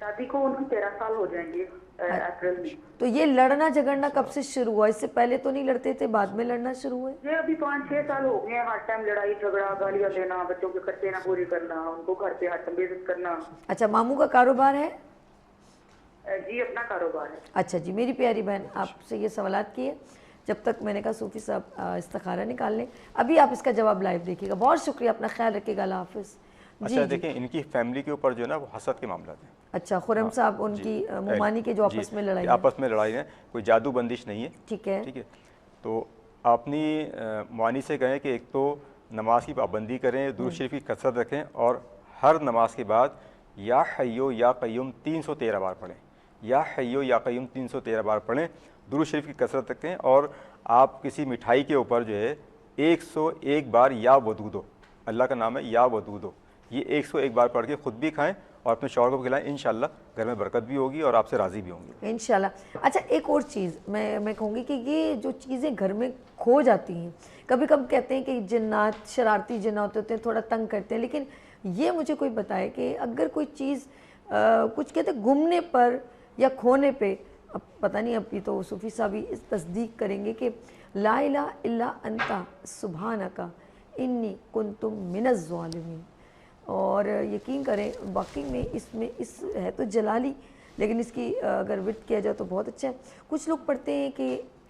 شادی کو ان کی 13 سال ہو جائیں گے اپریل میں. تو یہ لڑنا جھگڑنا کب سے شروع ہوا؟ اس سے پہلے تو نہیں لڑتے تھے، بعد میں لڑنا شروع ہوئے؟ یہ ابھی 5-6 سال ہو گئے ہیں. ہر ٹائم لڑائی جھگڑا، گالیاں دینا، بچوں کے خرچے نہ پورے کرنا، ان کو گھر پہ ہر ٹائم بےعزت کرنا. اچھا ماموں کا کاروبار ہے؟ جی اپنا کاروبار ہے. اچھا جی میری پیاری بہن آپ سے یہ سوالات کیے جب تک میں نے کہا صوفی صاحب استخارہ نکال لیں. ابھی آپ اس کا جواب لائیو دیکھیے گا. بہت شکریہ، اپنا خیال رکھیے گا. اللہ حافظ. اچھا دیکھیں ان کی فیملی کے اوپر جو ہے نا وہ حسد کے معاملات ہیں. اچھا خرم صاحب ان کی ممانی کے جو آپس میں لڑائی ہے، آپس میں لڑائی ہے، کوئی جادو بندش نہیں ہے. ٹھیک ہے ٹھیک ہے، تو اپنی موانی سے کہیں کہ ایک تو نماز کی پابندی کریں، درود شریف کی کثرت رکھیں، اور ہر نماز کے بعد یا حیو یا قیوم 313 بار پڑھیں. یا حیو یا قیوم 313 بار پڑھیں، درود شریف کی کثرت رکھیں. اور آپ کسی مٹھائی کے اوپر جو ہے 101 بار یا ودودو، اللہ کا نام ہے یا ودودو، یہ 101 بار پڑھ کے خود بھی کھائیں اور اپنے شوہر کو بھی کھلائیں. انشاءاللہ گھر میں برکت بھی ہوگی اور آپ سے راضی بھی ہوں گے انشاءاللہ. اچھا ایک اور چیز میں کہوں گی کہ یہ جو چیزیں گھر میں کھو جاتی ہیں، کبھی کبھی کہتے ہیں کہ جنات شرارتی جنات ہوتے ہیں، تھوڑا تنگ کرتے ہیں، لیکن یہ مجھے کوئی بتائے کہ اگر کوئی چیز کچھ کہتے ہیں گمنے پر یا کھونے پہ، اب پتہ نہیں اب یہ تو صوفی صاحب ہی تصدیق کریں گے کہ لا الہ الا انت سبحانک انی کنت من الظالمین. اور یقین کریں واقعی میں اس ہے تو جلالی، لیکن اس کی اگر وٹ کیا جائے تو بہت اچھا ہے. کچھ لوگ پڑھتے ہیں کہ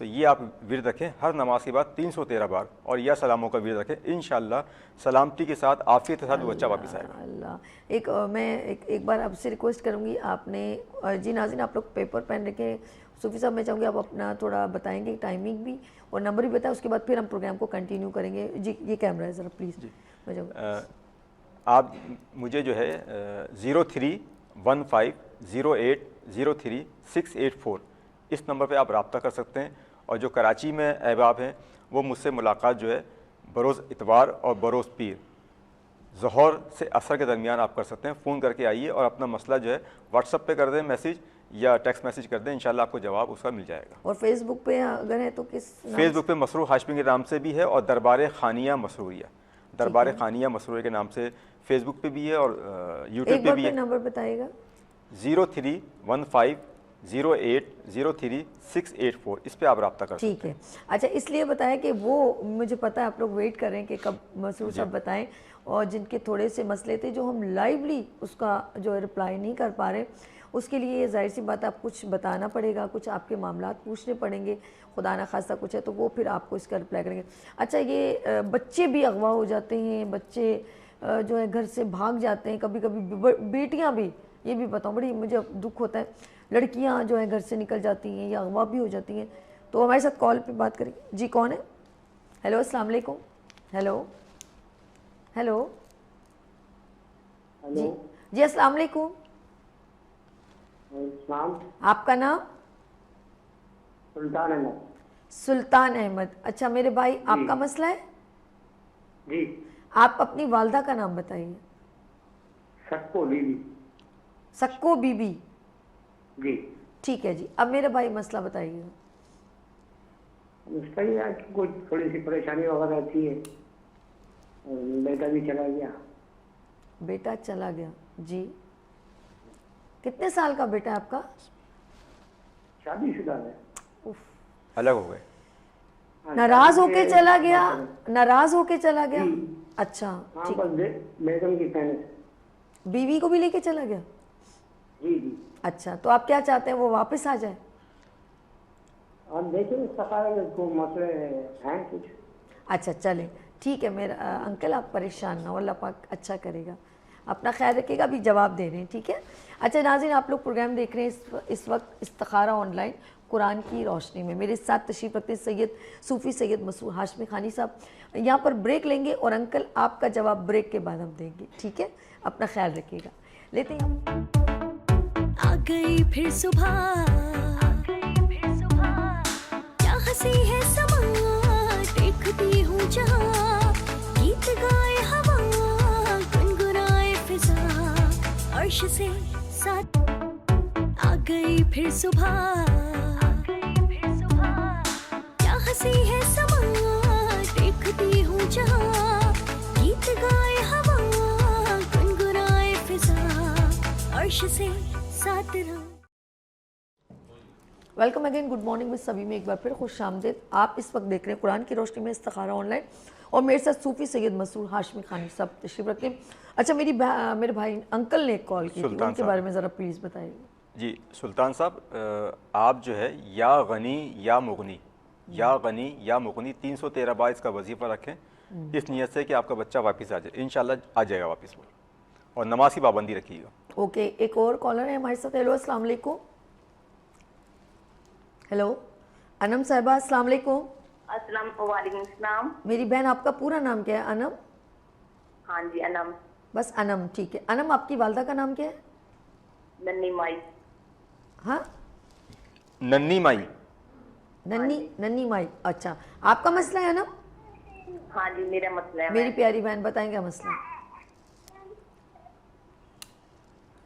تو یہ آپ ورد رکھیں ہر نماز کے بعد 313 بار، اور یا سلاموں کا ورد رکھیں، انشاءاللہ سلامتی کے ساتھ عافیت کے ساتھ وہ بچہ واپس آئے گا۔ اللہ میں ایک بار آپ سے ریکویسٹ کروں گی، آپ نے جی ناظرین آپ لوگ پیپر پین رکھیں۔ صوفی صاحب میں چاہوں گی آپ اپنا تھوڑا بتائیں گے ٹائمنگ بھی اور نمبر بھی بتائیں، اس کے بعد پھر ہم پروگرام کو کنٹینیو کریں گے۔ جی یہ کیمرہ ہے ذرا پلیز میں چاہوں گی آپ مجھے جو ہے 031508030684 اس نمبر پہ آپ رابطہ کر سکتے ہیں، اور جو کراچی میں احباب ہیں وہ مجھ سے ملاقات جو ہے بروز اتوار اور بروز پیر ظہر سے عصر کے درمیان آپ کر سکتے ہیں۔ فون کر کے آئیے اور اپنا مسئلہ جو ہے واٹس ایپ پہ کر دیں میسیج یا ٹیکسٹ میسیج کر دیں، انشاءاللہ آپ کو جواب اس کا مل جائے گا۔ اور فیس بک پہ اگر ہے تو کس فیس بک پہ مسرور ہاشمی کے نام سے بھی ہے، اور دربار خانیہ مسروریہ، دربار خانیہ مسروریہ کے نام سے فیس بک پہ بھی ہے اور یوٹیوب پہ بھی ہے۔ ایک بار نمبر بتائیے گا۔ 031508030684 اس پہ آپ رابطہ کر سکتے ہیں۔ ٹھیک ہے، اچھا اس لیے بتایا کہ وہ مجھے پتہ ہے آپ لوگ ویٹ کر رہے ہیں کہ کب مسرور صاحب بتائیں، اور جن کے تھوڑے سے مسئلے تھے جو ہم لائیولی اس کا جو ہے رپلائی نہیں کر پا رہے، اس کے لیے ظاہر سی بات آپ کچھ بتانا پڑے گا، کچھ آپ کے معاملات پوچھنے پڑیں گے، خدا نہ خواستہ کچھ ہے تو وہ پھر آپ کو اس کا رپلائی کریں گے۔ اچھا یہ بچے بھی اغوا ہو جاتے ہیں، بچے جو ہے گھر سے بھاگ جاتے ہیں، کبھی کبھی بیٹیاں بھی، یہ بھی بتاؤں بڑی مجھے دکھ ہوتا ہے، لڑکیاں جو ہے گھر سے نکل جاتی ہیں یا اغوا بھی ہو جاتی ہیں، تو ہمارے ساتھ کال پہ بات کریں۔ جی کون ہے؟ ہیلو السلام علیکم۔ ہیلو ہیلو جی جی السلام علیکم۔ آپ کا نام؟ سلطان احمد۔ سلطان احمد، اچھا میرے بھائی آپ کا مسئلہ ہے؟ جی آپ اپنی والدہ کا نام بتائیے۔ سکو بی بی۔ سکو بی بی، جی ٹھیک ہے جی، اب میرے بھائی مسئلہ بتائیے۔ اس کا یہ ہے کہ کوئی تھوڑی سی پریشانی وغیرہ تھی ہے، بیٹا بھی چلا گیا۔ بیٹا چلا گیا، جی کتنے سال کا بیٹا ہے آپ کا؟ شادی شدہ ہے۔ الگ ہو گئے؟ ناراض ہو کے چلا گیا؟ ناراض ہو کے چلا گیا؟ اچھا ہاں بس بیگم کی کہنے سے۔ بیوی کو بھی لے کے چلا گیا؟ جی جی۔ اچھا تو آپ کیا چاہتے ہیں وہ واپس آ جائے؟ آپ دیکھیں استخارہ کو مسئلے ہیں کچھ۔ اچھا چلیں ٹھیک ہے میرا انکل، آپ پریشان نہ ہو، اللہ پاک اچھا کرے گا، اپنا خیال رکھے گا، ابھی جواب دے رہے ہیں ٹھیک ہے۔ اچھا ناظرین آپ لوگ پروگرام دیکھ رہے ہیں اس وقت استخارہ آن لائن قرآن کی روشنی میں، میرے ساتھ تشریف رکھتے ہیں سید صوفی سید مسرور ہاشمی خانی صاحب۔ یہاں پر بریک لیں گے اور انکل آپ کا جواب بریک کے بعد ہم دیں گے ٹھیک ہے، اپنا خیال رکھیے گا۔ لیتے ہیں آ گئی پھر صبح، کیا ہنسی ہے سما، دیکھتی ہوں جہاں، گیت گائے ہوا، گنگنائے فضا، عرش سے ساتھ آ گئی پھر صبح، کیا ہنسی ہے سما، دیکھتی ہوں جہاں، گیت گائے ہوا، گنگنائے فضا، عرش سے ساتھ رہا۔ ویلکم اگین، گڈ مارننگ میں سبھی میں ایک بار پھر خوش آمدید۔ آپ اس وقت دیکھ رہے ہیں قرآن کی روشنی میں استخارہ آن لائن، اور میرے ساتھ صوفی سید مسرور ہاشمی خانی صاحب تشریف رکھتے ہیں۔ اچھا میرے بھائی انکل نے ایک کال کی تھی، ان کے بارے میں ذرا پلیز بتائیے۔ جی سلطان صاحب، آپ جو ہے یا غنی یا مغنی، یا غنی یا مغنی 313 بار اس کا وظیفہ رکھیں، اس نیت سے کہ آپ کا بچہ واپس آ جائے، انشاءاللہ آ جائے گا واپس وہ، اور نماز کی پابندی رکھیے گا۔ اوکے ایک اور کالر ہے ہمارے ساتھ۔ ہیلو السلام علیکم۔ ہیلو انم صاحبہ السلام علیکم۔ السلام وعلیکم السلام۔ میری بہن آپ کا پورا نام کیا ہے؟ انم؟ ہاں جی انم۔ بس انم ٹھیک ہے۔ انم آپ کی والدہ کا نام کیا ہے؟ ننی مائی۔ ہاں ننی مائی؟ ننی مائی، اچھا آپ کا مسئلہ ہے انم؟ ہاں جی میرا مسئلہ ہے۔ میری پیاری بہن بتائیں گا مسئلہ،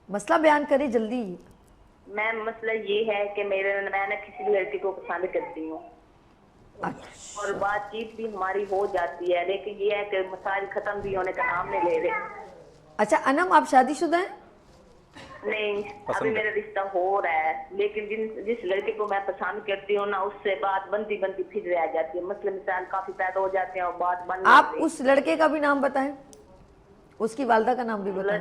مسئلہ بیان کرے جلدی۔ میں مسئلہ یہ ہے کہ میں نے کسی بھی لڑکی کو پسند کرتی ہوں اور بات چیت بھی ہماری ہو جاتی ہے، لیکن یہ ہے کہ مسائل ختم بھی ہونے کا نام نہیں لے رہے۔ اچھا انم آپ شادی شدہ ہیں؟ نہیں ابھی میرا رشتہ ہو رہا ہے، لیکن جس لڑکے کو میں پسند کرتی ہوں نا اس سے بات بنتی پھر رہ جاتی ہے، مسائل کافی پیدا ہو جاتے ہیں اور بات بن آپ اس لڑکے کا بھی نام بتائیں، اس کی والدہ کا نام بھی بتائیں۔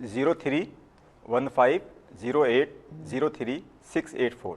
0315030684।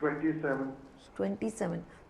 27। 27।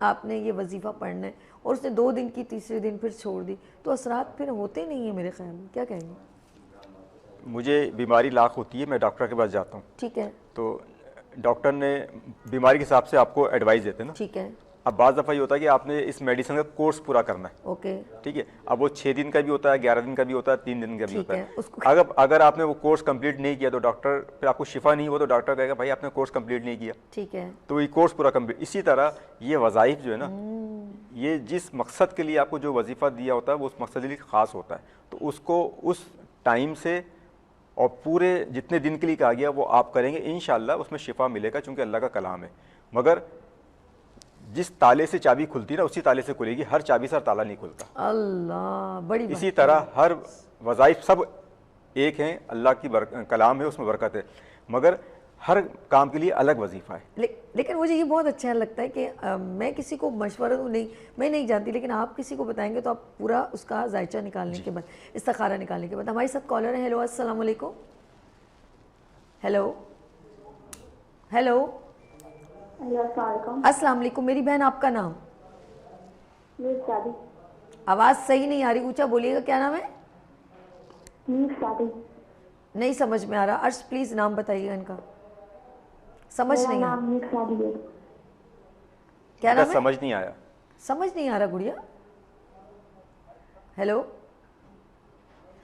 آپ نے یہ وظیفہ پڑھنا ہے اور اس نے 2 دن کی تیسرے دن پھر چھوڑ دی تو اثرات پھر ہوتے نہیں ہیں میرے خیال میں, کیا کہیں گے؟ مجھے بیماری لاحق ہوتی ہے, میں ڈاکٹر کے پاس جاتا ہوں, ٹھیک ہے, تو ڈاکٹر نے بیماری کے حساب سے آپ کو ایڈوائز دیتے ہیں نا. ٹھیک ہے, اب بعض دفعہ یہ ہوتا ہے کہ آپ نے اس میڈیسن کا کورس پورا کرنا ہے, اوکے, ٹھیک ہے, اب وہ 6 دن کا بھی ہوتا ہے, 11 دن کا بھی ہوتا ہے, 3 دن کا بھی ٹھیک ہوتا ہے, ہے. اس کو اگر آپ نے وہ کورس کمپلیٹ نہیں کیا تو ڈاکٹر پھر آپ کو شفا نہیں ہوا تو ڈاکٹر کہے گا بھائی آپ نے کورس کمپلیٹ نہیں کیا, ٹھیک ہے, تو یہ کورس پورا کمپلیٹ. اسی طرح یہ وظائف جو ہے نا, یہ جس مقصد کے لیے آپ کو جو وظیفہ دیا ہوتا ہے وہ اس مقصد کے لیے خاص ہوتا ہے, تو اس کو اس ٹائم سے اور پورے جتنے دن کے لیے کہا گیا وہ آپ کریں گے, انشاءاللہ اس میں شفا ملے گا, چونکہ اللہ کا کلام ہے. مگر جس تالے سے چابی کھلتی نا اسی تالے سے کھلے گی, ہر چابی سے ہر تالا نہیں کھلتا. اللہ, بڑی بات. اسی طرح ہر وظائف سب ایک ہیں, اللہ کی کلام ہے اس میں برکت ہے, مگر ہر کام کے لیے الگ وظیفہ ہے. لیکن مجھے یہ بہت اچھا لگتا ہے کہ میں کسی کو مشورہ میں نہیں جانتی, لیکن آپ کسی کو بتائیں گے تو آپ پورا اس کا ذائچہ نکالنے کے بعد, استخارہ نکالنے کے بعد. ہمارے ساتھ کالر ہے. ہیلو, السلام علیکم. ہیلو ہیلو, السلام علیکم. السلام علیکم. میری بہن آپ کا نام؟ میر شادی. آواز صحیح نہیں آ رہی, اونچا بولیے گا. کیا نام ہے؟ میر شادی. نہیں سمجھ میں آ رہا. عرش پلیز نام بتائیے گا ان کا, سمجھ نہیں آ رہا. نام میر شادی ہے. کیا نام ہے؟ سمجھ نہیں آیا. سمجھ نہیں آ رہا گڑیا. ہیلو,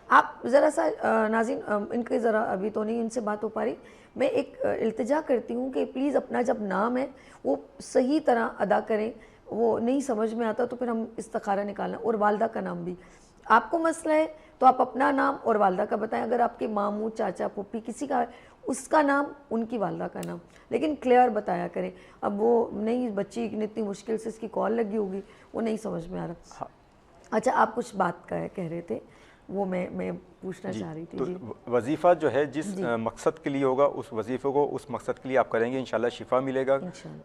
آپ ذرا سا ناظرین ان کے ذرا ابھی تو نہیں ان سے بات ہو پا رہی. میں ایک التجا کرتی ہوں کہ پلیز اپنا جب نام ہے وہ صحیح طرح ادا کریں. وہ نہیں سمجھ میں آتا تو پھر ہم استخارہ نکالنا. اور والدہ کا نام بھی, آپ کو مسئلہ ہے تو آپ اپنا نام اور والدہ کا بتائیں. اگر آپ کے ماموں, چاچا, پھوپھی کسی کا اس کا نام, ان کی والدہ کا نام, لیکن کلیئر بتایا کریں. اب وہ نہیں, بچی اتنی مشکل سے اس کی کال لگی ہوگی, وہ نہیں سمجھ میں آ رہا. اچھا, آپ کچھ بات کہہ رہے تھے, وہ میں پوچھنا چاہ رہی تھی. تو جی, وظیفہ جو ہے جس مقصد کے لیے ہوگا اس وظیفے کو اس مقصد کے لیے آپ کریں گے, انشاءاللہ شفا ملے گا,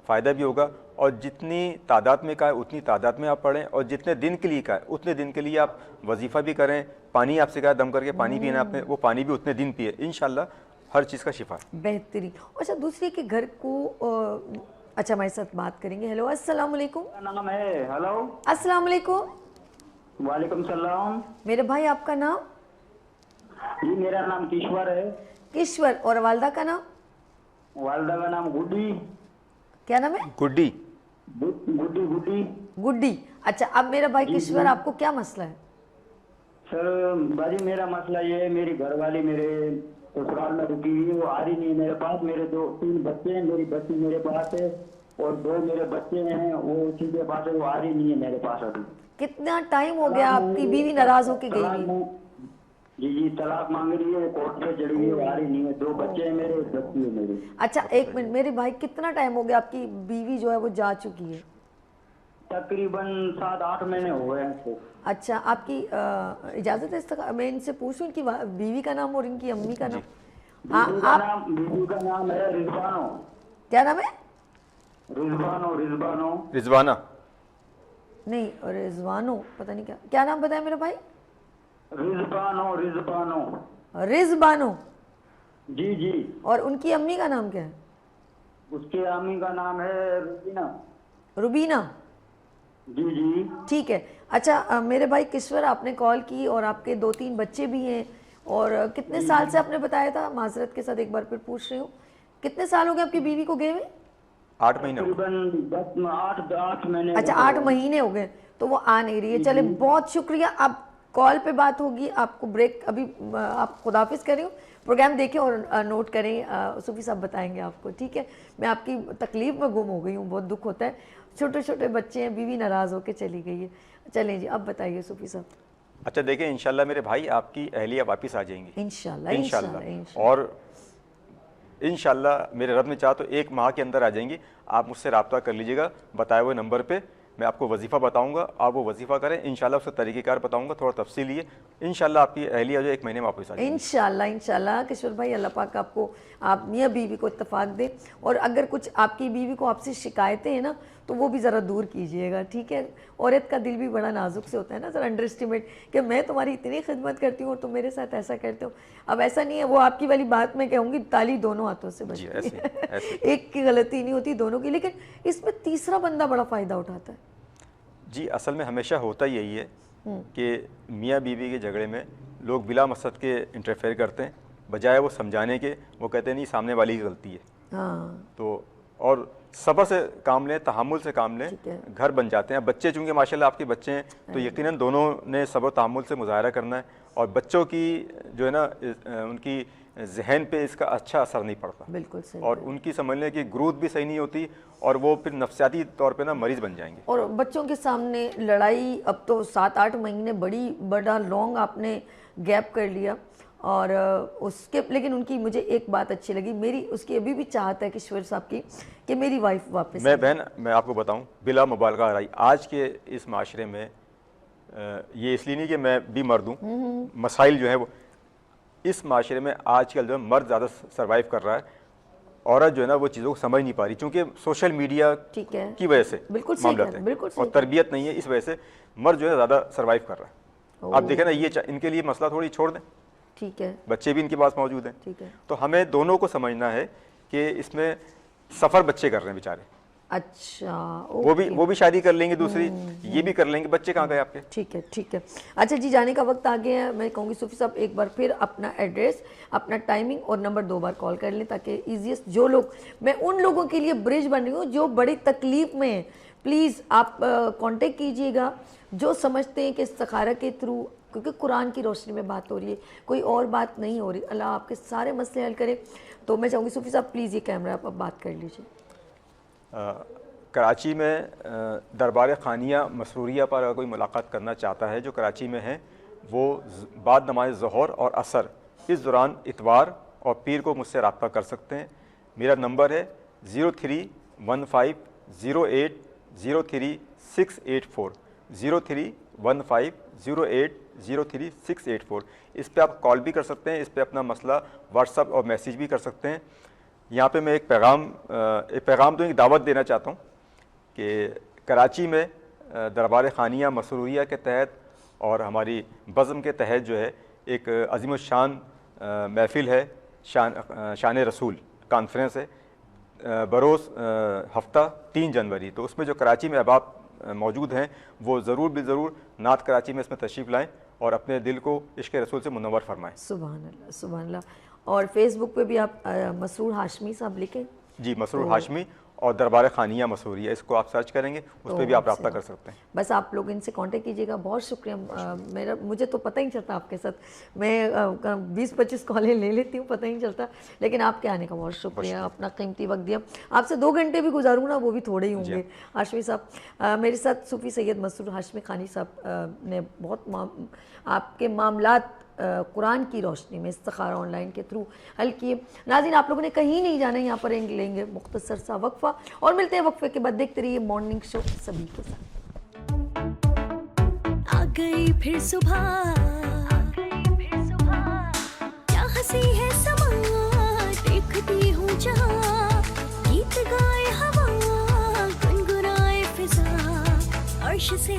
فائدہ بھی ہوگا. اور جتنی تعداد میں کا ہے اتنی تعداد میں آپ پڑھیں, اور جتنے دن کے لیے کا ہے اتنے دن کے لیے آپ وظیفہ بھی کریں. پانی آپ سے کہا دم کر کے پانی پینا آپ نے, وہ پانی بھی اتنے دن پیے, انشاءاللہ ہر چیز کا شفا. بہترین. اچھا, دوسری کہ گھر کو, اچھا ہمارے ساتھ بات کریں گے. ہیلو, السلام علیکم. نام ہے. ہلو, السلام علیکم. وعلیکم السلام. میرے بھائی آپ کا نام؟ جی میرا نام کشور ہے. کشور. اور والدہ کا نام؟ والدہ کا نام گڈی. کیا نام ہے؟ گڈی. گڈی گڈی. گڈی. اچھا, اب میرا بھائی کشور آپ کو کیا مسئلہ ہے؟ سر باجی میرا مسئلہ یہ ہے, میری گھر والی میرے سسرال میں رکی ہوئی ہے, وہ آ رہی نہیں ہے میرے پاس. میرے 3 بچے ہیں, میری بچی میرے پاس ہے اور 2 میرے بچے ہیں وہ اسی کے پاس ہے, وہ آ رہی نہیں ہے میرے پاس ابھی. کتنا ٹائم ہو گیا آپ کی بیوی ناراض ہو کے گئی ہوئی؟ جی طلاق مانگ رہی ہے, کورٹ پہ چڑھی ہوئی ہے, وہ آ رہی نہیں ہے. 2 بچے ہیں میرے, 1 بچی ہے میری. اچھا, ایک منٹ. میرے بھائی کتنا ٹائم ہو گیا آپ کی بیوی جو ہے وہ جا چکی ہے؟ تقریباً 7-8 مہینے ہو گئے ہیں. اچھا, آپ کی اجازت ہے میں ان سے پوچھوں ان کی بیوی کا نام اور ان کی امی کا نام؟ بیوی کا نام ہے رضوانو. کیا نام ہے؟ رضوانو. رضوانہ نہیں, اور رضوانو پتہ نہیں کیا نام بتایا میرا بھائی؟ رضوانو. رضوانو. جی جی. اور ان کی امی کا نام کیا ہے؟ اس کے امی کا نام ہے روبینہ. روبینہ. جی جی. ٹھیک ہے. اچھا میرے بھائی کشور, آپ نے کال کی اور آپ کے 2-3 بچے بھی ہیں, اور کتنے سال سے آپ نے بتایا تھا؟ معذرت کے ساتھ ایک بار پھر پوچھ رہی ہوں, کتنے سال ہو گئے آپ کی بیوی کو گئے ہوئے؟ 8 مہینے. تقریباً 8 مہینے. اچھا, 8 مہینے ہو گئے تو وہ آ نہیں رہی ہے. چلے, بہت شکریہ. اب کال پہ بات ہوگی, آپ کو بریک, ابھی آپ خداحافظ کریں, پروگرام دیکھیں اور نوٹ کریں. صوفی صاحب بتائیں گے آپ کو, ٹھیک ہے. میں آپ کی تکلیف میں گم ہو گئی ہوں, بہت دکھ ہوتا ہے. چھوٹے چھوٹے بچے ہیں, بیوی ناراض ہو کے چلی گئی ہے. چلیں جی, اب بتائیے صوفی صاحب. اچھا دیکھیں, انشاءاللہ میرے بھائی آپ کی اہلیہ واپس آ جائیں گی انشاءاللہ. اور انشاءاللہ میرے رب نے چاہا تو 1 ماہ کے اندر آ جائیں گی. آپ مجھ سے رابطہ کر لیجیے گا بتائے ہوئے نمبر پہ. میں آپ کو وظیفہ بتاؤں گا, آپ وہ وظیفہ کریں, انشاءاللہ اس کا طریقہ کار بتاؤں گا تھوڑا تفصیلی ہے. انشاءاللہ آپ کی اہلیہ جو 1 مہینے میں واپس آ جائے گی انشاءاللہ. کشور بھائی, اللہ پاک آپ کو, آپ میاں بیوی کو اتفاق دے. اور اگر کچھ آپ کی بیوی کو آپ سے شکایتیں ہیں نا, تو تو وہ بھی ذرا دور کیجئے گا, ٹھیک ہے. عورت کا دل بھی بڑا نازک سے ہوتا ہے نا, ذرا انڈر اسٹیمیٹ کہ میں تمہاری اتنی خدمت کرتی ہوں اور تم میرے ساتھ ایسا کرتے ہو. اب ایسا نہیں ہے, وہ آپ کی والی بات میں کہوں گی تالی دونوں ہاتھوں سے بجتی ہے, ایک کی غلطی نہیں ہوتی, دونوں کی. لیکن اس میں تیسرا بندہ بڑا فائدہ اٹھاتا ہے. جی اصل میں ہمیشہ ہوتا یہی ہے کہ میاں بیوی کے جھگڑے میں لوگ بلا مقصد کے انٹرفیئر کرتے ہیں, بجائے وہ سمجھانے کے وہ کہتے ہیں نہیں سامنے والی کی غلطی ہے. تو اور صبر سے کام لیں, تحمل سے کام لیں, گھر بن جاتے ہیں. بچے چونکہ ماشاءاللہ آپ کے بچے ہیں تو یقیناً دونوں نے صبر تحمل سے مظاہرہ کرنا ہے, اور بچوں کی جو ہے نا ان کی ذہن پہ اس کا اچھا اثر نہیں پڑتا, بالکل صحیح, اور ان کی سمجھ لیں کہ گروتھ بھی صحیح نہیں ہوتی, اور وہ پھر نفسیاتی طور پہ نا مریض بن جائیں گے. اور بچوں کے سامنے لڑائی, اب تو 7-8 مہینے بڑا لانگ آپ نے گیپ کر لیا, اور اس کے لیکن ان کی مجھے ایک بات اچھی لگی, میری اس کی ابھی بھی چاہت ہے کشور صاحب کی کہ میری وائف واپس. میں بہن میں آپ کو بتاؤں بلا مبالغہ آرائی, آج کے اس معاشرے میں یہ اس لیے نہیں کہ میں بھی مرد ہوں, مسائل جو ہیں وہ اس معاشرے میں آج کل جو ہے مرد زیادہ سروائیو کر رہا ہے, عورت جو ہے نا وہ چیزوں کو سمجھ نہیں پا رہی, چونکہ سوشل میڈیا کی وجہ سے معاملات ہیں اور تربیت نہیں ہے, اس وجہ سے مرد جو ہے زیادہ سروائیو کر رہا ہے. آپ دیکھیں نا یہ ان کے لیے مسئلہ تھوڑی چھوڑ دیں, ٹھیک ہے, بچے بھی ان کے پاس موجود ہیں, ٹھیک ہے, تو ہمیں دونوں کو سمجھنا ہے کہ اس میں سفر بچے کر رہے ہیں بیچارے. اچھا, وہ بھی شادی کر لیں گے دوسری, یہ بھی کر لیں گے, بچے کہاں گئے آپ کے. ٹھیک ہے, ٹھیک ہے. اچھا جی, جانے کا وقت آ گیا ہے. میں کہوں گی صوفی صاحب ایک بار پھر اپنا ایڈریس, اپنا ٹائمنگ اور نمبر 2 بار کال کر لیں, تاکہ ایزیسٹ جو لوگ, میں ان لوگوں کے لیے برج بن رہی ہوں جو بڑی تکلیف میں ہیں, پلیز آپ کانٹیکٹ کیجئے گا, جو سمجھتے ہیں کہ استخارہ کے تھرو, کیونکہ قرآن کی روشنی میں بات ہو رہی ہے, کوئی اور بات نہیں ہو رہی, اللہ آپ کے سارے مسئلے حل کرے. تو میں چاہوں گی صوفی صاحب پلیز یہ کیمرہ آپ بات کر لیجیے. کراچی میں دربار خانیہ مسروریہ پر اگر کوئی ملاقات کرنا چاہتا ہے جو کراچی میں ہے, وہ بعد نماز ظہر اور عصر اس دوران اتوار اور پیر کو مجھ سے رابطہ کر سکتے ہیں. میرا نمبر ہے 031508033684, 031508033684. اس پہ آپ کال بھی کر سکتے ہیں, اس پہ اپنا مسئلہ واٹس ایپ اور میسیج بھی کر سکتے ہیں. یہاں پہ میں ایک پیغام تو ایک دعوت دینا چاہتا ہوں کہ کراچی میں دربار خانیہ مسروریہ کے تحت اور ہماری بزم کے تحت جو ہے ایک عظیم الشان محفل ہے, شان رسول کانفرنس ہے بروز ہفتہ 3 جنوری. تو اس میں جو کراچی میں احباب موجود ہیں وہ ضرور بالضرور نعت کراچی میں اس میں تشریف لائیں اور اپنے دل کو عشق رسول سے منور فرمائیں. سبحان اللہ, سبحان اللہ. اور فیس بک پہ بھی آپ مسرور ہاشمی صاحب لکھیں. جی, مسرور ہاشمی اور دربار خانیہ مسروریہ, اس کو آپ سرچ کریں گے, اس پہ بھی آپ رابطہ کر سکتے ہیں. بس آپ لوگ ان سے کانٹیکٹ کیجیے گا. بہت شکریہ. مجھے تو پتہ ہی نہیں چلتا آپ کے ساتھ, میں 20-25 کالیں لے لیتی ہوں, پتہ ہی نہیں چلتا, لیکن آپ کے آنے کا بہت شکریہ, اپنا قیمتی وقت دیا. آپ سے 2 گھنٹے بھی گزاروں نا وہ بھی تھوڑے ہی ہوں گے. ہاشمی صاحب, میرے ساتھ صوفی سید مسرور ہاشمی خانی صاحب نے بہت آپ کے معاملات قرآن کی روشنی میں استخارہ آن لائن کے تھرو حل کیے. ناظرین, آپ لوگوں نے کہیں نہیں جانا, یہاں پر لیں گے مختصر سا وقفہ اور ملتے ہیں وقفے کے بعد. دیکھتے رہیے مارننگ شو سبھی کے ساتھ. آ گئی پھر صبح, کیا ہنسی ہے سما, دیکھتی ہوں جہاں, گیت گائے ہوا, گنگنائے فضا, عرش سے